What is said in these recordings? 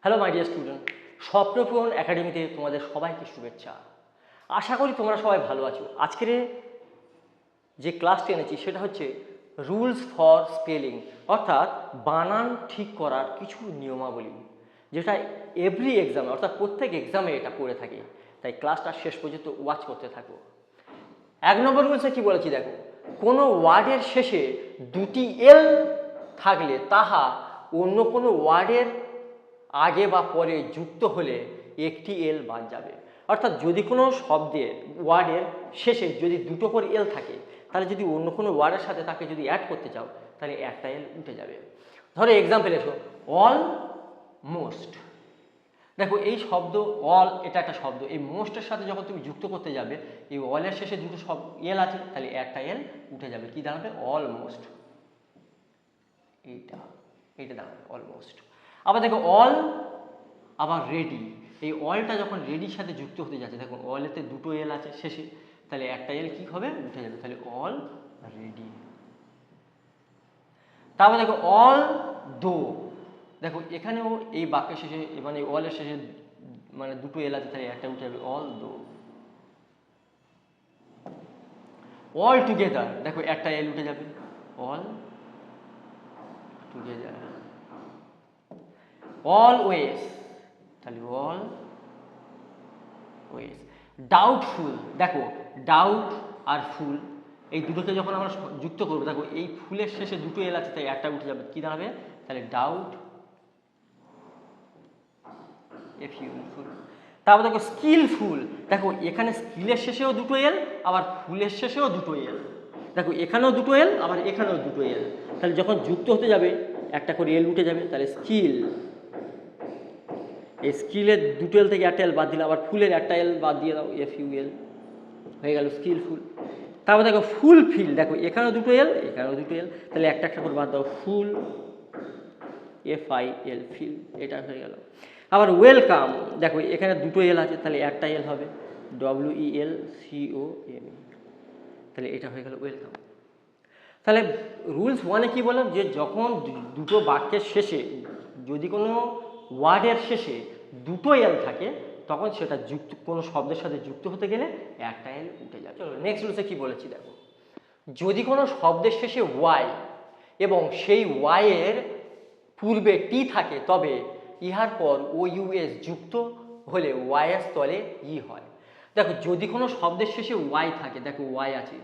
Hello my dear student, স্বপ্নপূরণ একাডেমিতে তোমাদের সবাইকে শুভেচ্ছা। আশা করি তোমরা সবাই ভালো আছো। আজকের যে ক্লাসটি এনেছি সেটা হচ্ছে রুলস ফর স্পেলিং, অর্থাৎ বানান ঠিক করার কিছু নিয়মাবলী, যেটা এভরি এক্সামে অর্থাৎ প্রত্যেক এক্সামে এটা পড়ে থাকে। তাই ক্লাসটা শেষ পর্যন্ত ওয়াচ করতে থাকো। 1 নম্বর রুলসে কি বলেছি দেখো, কোনো ওয়ার্ডের শেষে দুটি এল থাকলে তাহা অন্য কোনো ওয়ার্ডের আগে বা পরে যুক্ত হলে একটি এল বাদ যাবে। অর্থাৎ যদি কোনো শব্দের ওয়ার্ডের শেষে যদি দুটো করে এল থাকে, তাহলে যদি অন্য কোনো ওয়ার্ডের সাথে তাকে যদি অ্যাড করতে চাও তাহলে একটা এল উঠে যাবে। ধরো এক্সাম্পল এসো, অল মোস্ট। দেখো এই শব্দ অল, এটা একটা শব্দ, এই মোস্টের সাথে যখন তুমি যুক্ত করতে যাবে, এই অলের শেষে দুটো সব এল আছে, তাহলে একটা এল উঠে যাবে। কি দাঁড়াবে? অলমোস্ট। এইটা দাঁড়াবে অলমোস্ট। আবার দেখো অল, আবার রেডি। এই অলটা যখন রেডির সাথে যুক্ত হতে যাচ্ছে, দেখো অলেতে দুটো এল আছে শেষে, তাহলে একটা এল কি হবে? উঠে যাবে, তাহলে অল রেডি। তারপর দেখো অল দো। দেখো এখানেও এই বাক্যের শেষে মানে অলের শেষে মানে দুটো এল আছে, তাহলে একটা উঠে যাবে, অল দো। অল টুগেদার, দেখো একটা এল উঠে যাবে, অল টুগেদার। অলওয়েজ, তাহলে অল ওয়েজ। ডাউটফুল, দেখো ডাউট আর ফুল এই দুটোকে যখন আমরা যুক্ত করবো, দেখো এই ফুলের শেষে দুটো এল আছে, তাই একটা উঠে যাবে, কি দাঁড়াবে? তাহলে ডাউট ফুল। তারপর দেখো স্কিলফুল, দেখো এখানে স্কিলের শেষেও দুটো এল, আবার ফুলের শেষেও দুটো এল। দেখো এখানেও দুটো এল, আবার এখানেও দুটো এল, তাহলে যখন যুক্ত হতে যাবে একটা করে এল উঠে যাবে, তাহলে স্কিল। এই স্কিলের দুটো এল থেকে একটা এল বাদ দিলে, আবার ফুলের একটা এল বাদ দিয়ে দাও, এল হয়ে গেল স্কিলফুল। তারপর দেখো ফুলফিল, দেখো এখানেও দুটো এল, এখানেও দুটো এল, তাহলে একটা একটা করে বাদ দাও, ফুল ফিল, এটা হয়ে গেল। আবার ওয়েলকাম, দেখো এখানে দুটো এল আছে, তাহলে একটা এল হবে, WELCOM, তাহলে এটা হয়ে গেল ওয়েলকাম। তাহলে রুলস 1-এ কি বললাম, যে যখন দুটো বাক্যের শেষে যদি কোনো ওয়ার্ডের শেষে দুটো এল থাকে, তখন সেটা যুক্ত কোনো শব্দের সাথে যুক্ত হতে গেলে একটা এল উঠে যাবে। চলো নেক্সট রুলসে কি বলেছি দেখো, যদি কোনো শব্দের শেষে ওয়াই এবং সেই ওয়াইয়ের পূর্বে টি থাকে, তবে ইহার পর OUS যুক্ত হলে ওয়াইয়ের স্থলে ই হয়। দেখো যদি কোনো শব্দের শেষে ওয়াই থাকে, দেখো ওয়াই আছে,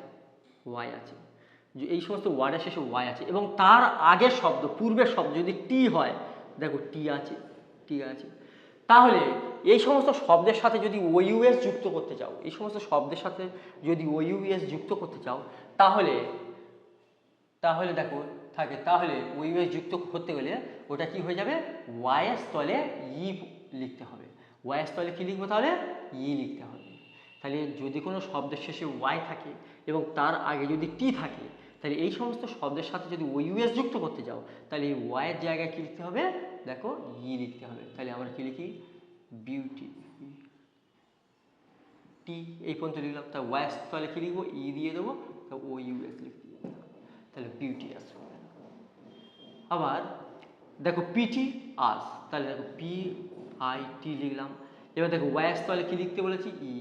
এই সমস্ত ওয়ার্ডের শেষে ওয়াই আছে, এবং তার আগের শব্দ পূর্বের শব্দ যদি টি হয়, দেখো টি আছে, তাহলে এই সমস্ত শব্দের সাথে যদি OUS যুক্ত করতে চাও, এই সমস্ত শব্দের সাথে যদি OUS যুক্ত করতে চাও, তাহলে দেখো থাকে, তাহলে OUS যুক্ত করতে গেলে ওটা কি হয়ে যাবে? ওয়াইয়ের স্থলে ই লিখতে হবে। ওয়াইয়ের স্থলে কি লিখবো? তাহলে ই লিখতে হবে। তাহলে যদি কোনো শব্দের শেষে ওয়াই থাকে এবং তার আগে যদি টি থাকে, তাহলে এই সমস্ত শব্দের সাথে যদি OUS যুক্ত করতে যাও, তাহলে এই ওয়াইয়ের জায়গায় কি লিখতে হবে? দেখো ই লিখতে হবে। তাহলে আমরা কি লিখি? বিউটি, টি এই পর্যন্ত লিখলাম, তা ওয়াইয়ের স্থলে কি লিখবো? ই দিয়ে দেবো, তা OUS লিখতে হবে, তাহলে বিউটি আসবে। আবার দেখো পিটি আস, তাহলে দেখো PIT লিখলাম। এবার দেখো ওয়াইয়ের স্থলে কি লিখতে বলেছি? ই,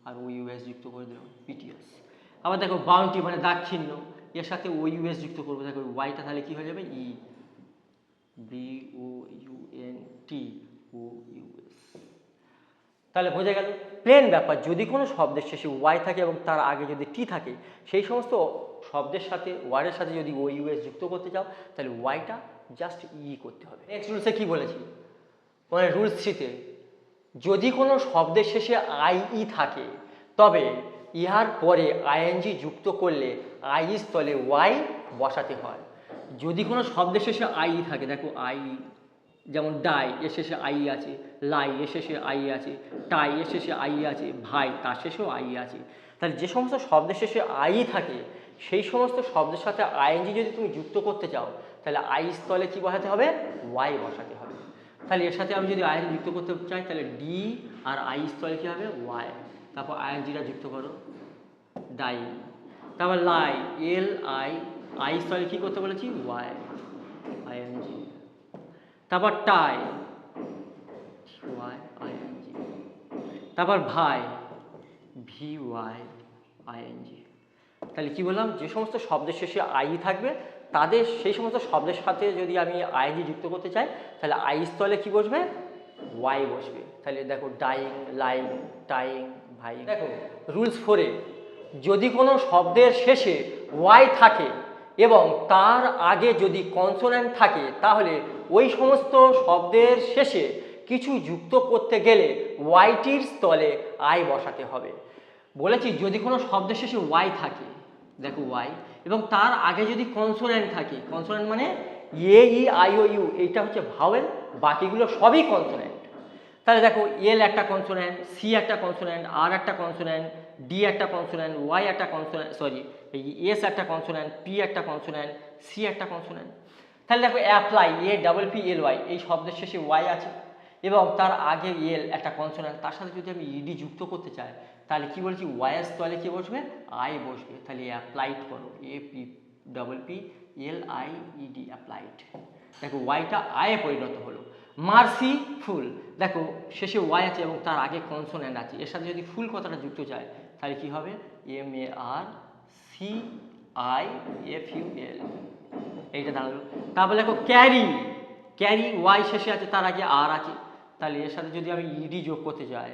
আর OUS যুক্ত করে দিলাম, পিটিএস। আবার দেখো বাউন্টি মানে দাক্ষিণ্য, এর সাথে OUS যুক্ত করবো, দেখো ওয়াইটা তাহলে কি হয়ে যাবে? ই, BOUNTOUS। তাহলে বোঝা গেল প্লেন ব্যাপার, যদি কোনো শব্দের শেষে ওয়াই থাকে এবং তার আগে যদি টি থাকে, সেই সমস্ত শব্দের সাথে ওয়ার্ডের সাথে যদি OUS যুক্ত করতে চাও, তাহলে ওয়াইটা জাস্ট ই করতে হবে। নেক্সট রুলসে কি বলেছি, মানে রুলস 3-তে, যদি কোনো শব্দের শেষে IE থাকে, তবে ইহার পরে ING যুক্ত করলে আই স্থলে ওয়াই বসাতে হয়। যদি কোনো শব্দের শেষে IE থাকে, দেখো আই, যেমন ডাই এর শেষে আই আছে, লাই এর শেষে আই আছে, টাই এর শেষে আই আছে, ভাই তার শেষেও আই আছে। তাহলে যে সমস্ত শব্দের শেষে আই থাকে, সেই সমস্ত শব্দের সাথে ING যদি তুমি যুক্ত করতে চাও, তাহলে আই স্থলে কি বসাতে হবে? ওয়াই বসাতে হবে। তাহলে এর সাথে আমি যদি ING যুক্ত করতে চাই, তাহলে ডি, আর আই স্থলে কি হবে? ওয়াই। তারপর INGটা যুক্ত করো, ডাই। তারপর লাই, আই স্থলে কি করতে বলেছি? Y, ING। তারপর টাই, তারপর ভাই, VYING। তাহলে কি বললাম, যে সমস্ত শব্দের শেষে আই থাকবে তাদের সেই সমস্ত শব্দের সাথে যদি আমি আইএনজি যুক্ত করতে চাই তাহলে আই স্থলে কি বসবে, ওয়াই বসবে। তাহলে দেখো ডাইং, লাইং, টাইং, ভাই। দেখো রুলস 4-এ যদি কোনো শব্দের শেষে ওয়াই থাকে এবং তার আগে যদি কনসোন্যান্ট থাকে তাহলে ওই সমস্ত শব্দের শেষে কিছু যুক্ত করতে গেলে ওয়াইটির স্থলে আই বসাতে হবে। বলেছি যদি কোনো শব্দের শেষে ওয়াই থাকে, দেখো ওয়াই, এবং তার আগে যদি কনসোন্যান্ট থাকে, কনসোন্যান্ট মানে AEIOU, এইটা হচ্ছে ভাওয়েল, বাকিগুলো সবই কনসোন্যান্ট। তাহলে দেখো এল একটা কনসোন্যান্ট, সি একটা কনসোন্যান্ট, আর একটা কনসোন্যান্ট, ডি একটা কনসোন্যান্ট, ওয়াই একটা কনসোন্যান্ট, এস একটা কনসোন্যান্ট, পি একটা কনসোন্যান্ট, সি একটা কনসোন্যান্ট। তাহলে দেখো অ্যাপ্লাই, APPLY, এই শব্দের শেষে ওয়াই আছে এবং তার আগে এল একটা কনসোন্যান্ট, তার সাথে যদি আমি ইডি যুক্ত করতে চাই তাহলে কি বলছি, ওয়াইয়ের স্থলে কি বসবে, আই বসবে। তাহলে অ্যাপ্লাইড করো, APPLIED, অ্যাপ্লাইড। দেখো ওয়াইটা আয়ে পরিণত হলো। মার্সিফুল, দেখো শেষে ওয়াই আছে এবং তার আগে কনসোন্যান্ট আছে, এর সাথে যদি ফুল কথাটা যুক্ত যায় তাহলে কি হবে, MARCIFUL, এইটা দাঁড়ালো। তারপরে দেখো ক্যারি, ক্যারি ওয়াই শেষে আছে, তার আগে আর আছে, তাহলে এর সাথে যদি আমি ইডি যোগ করতে চাই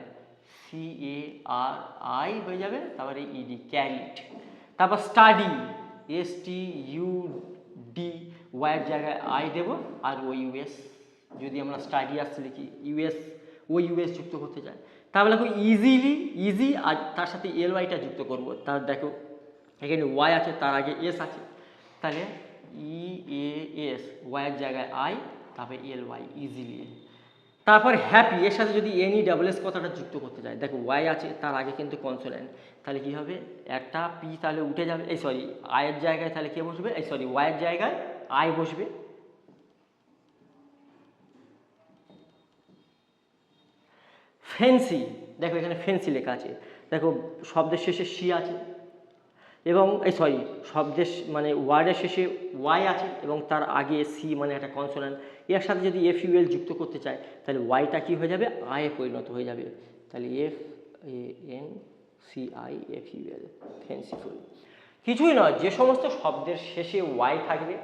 CARI হয়ে যাবে, তারপরে ইডি, ক্যারিড। তারপর স্টাডি, STUD, ওয়াইয়ের জায়গায় আই দেবো আর OUS, যদি আমরা স্টাডি আসছে লিখি OUS যুক্ত করতে চাই। তাহলে দেখো ইজিলি, ইজি, আর তার সাথে LYটা যুক্ত করবো। তার দেখো এখানে ওয়াই আছে, তার আগে এস আছে, তাহলে EAS, ওয়াইয়ের জায়গায় আই, তারপরে LY, ইজিলি। তারপর হ্যাপি, এর সাথে যদি NESS কথাটা যুক্ত করতে চাই, দেখো ওয়াই আছে, তার আগে কিন্তু কনসোন্যান্ট, তাহলে কি হবে, একটা পি তাহলে উঠে যাবে, আয়ের জায়গায় তাহলে কে বসবে, ওয়াইয়ের জায়গায় আই বসবে। ফেন্সি, দেখো এখানে ফেন্সি লেখা আছে, দেখো শব্দের শেষে সি আছে এবং শব্দের মানে ওয়ার্ডের শেষে ওয়াই আছে এবং তার আগে সি মানে একটা কনসোন্যান্ট, এর সাথে যদি FUL যুক্ত করতে চায় তাহলে ওয়াইটা কি হয়ে যাবে, আয়ে পরিণত হয়ে যাবে। তাহলে FANCIFUL, ফেন্সিফুল। কিছুই নয়, যে সমস্ত শব্দের শেষে ওয়াই থাকবে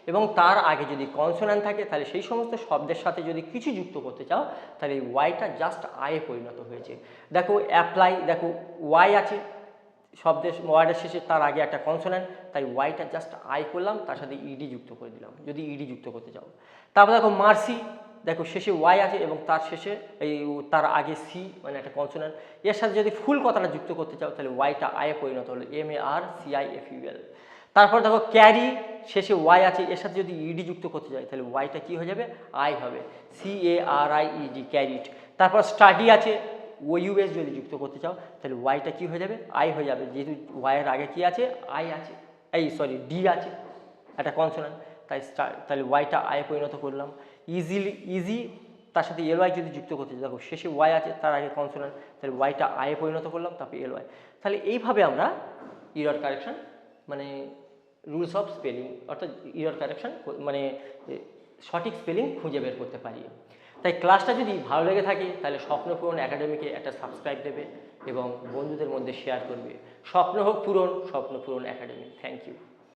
এবং তার আগে যদি কনসোন্যান্ট থাকে তাহলে সেই সমস্ত শব্দের সাথে যদি কিছু যুক্ত করতে চাও তাহলে এই ওয়াইটা জাস্ট আয়ে পরিণত হয়েছে। দেখো অ্যাপ্লাই, দেখো ওয়াই আছে শব্দের ওয়ার্ডের শেষে, তার আগে একটা কনসোন্যান্ট, তাই ওয়াইটা জাস্ট আই করলাম, তার সাথে ইডি যুক্ত করে দিলাম যদি ইডি যুক্ত করতে চাও। তারপর দেখো মার্সি, দেখো শেষে ওয়াই আছে এবং তার শেষে তার আগে সি মানে একটা কনসোন্যান্ট, এর সাথে যদি ফুল কথাটা যুক্ত করতে চাও তাহলে ওয়াইটা আয়ে পরিণত হলো, MARCIFUL। তারপর দেখো ক্যারি, শেষে ওয়াই আছে, এর সাথে যদি ইডি যুক্ত করতে চাই তাহলে ওয়াইটা কি হয়ে যাবে, আই হবে, CARIED, ক্যারিড। তারপর স্টাডি আছে, OUS যদি যুক্ত করতে চাও তাহলে ওয়াইটা কি হয়ে যাবে, আই হয়ে যাবে, যেহেতু ওয়াইয়ের আগে কি আছে, আই আছে, ডি আছে একটা কনসোন্যান্ট, তাহলে ওয়াইটা আয়ে পরিণত করলাম। ইজি, তার সাথে LY যদি যুক্ত করতে চাই, দেখো শেষে ওয়াই আছে, তার আগে কনসোন্যান্ট, তাহলে ওয়াইটা আয়ে পরিণত করলাম, তারপরে LY। তাহলে এইভাবে আমরা ইরর কারেকশন মানে রুলস অফ স্পেলিং অর্থাৎ ইরর কারেকশন মানে সঠিক স্পেলিং খুঁজে বের করতে পারি। তাই ক্লাসটা যদি ভালো লেগে থাকে তাহলে স্বপ্নপূরণ একাডেমিকে একটা সাবস্ক্রাইব দেবে এবং বন্ধুদের মধ্যে শেয়ার করবে। স্বপ্ন হোক পূরণ, স্বপ্নপূরণ একাডেমি। Thank you.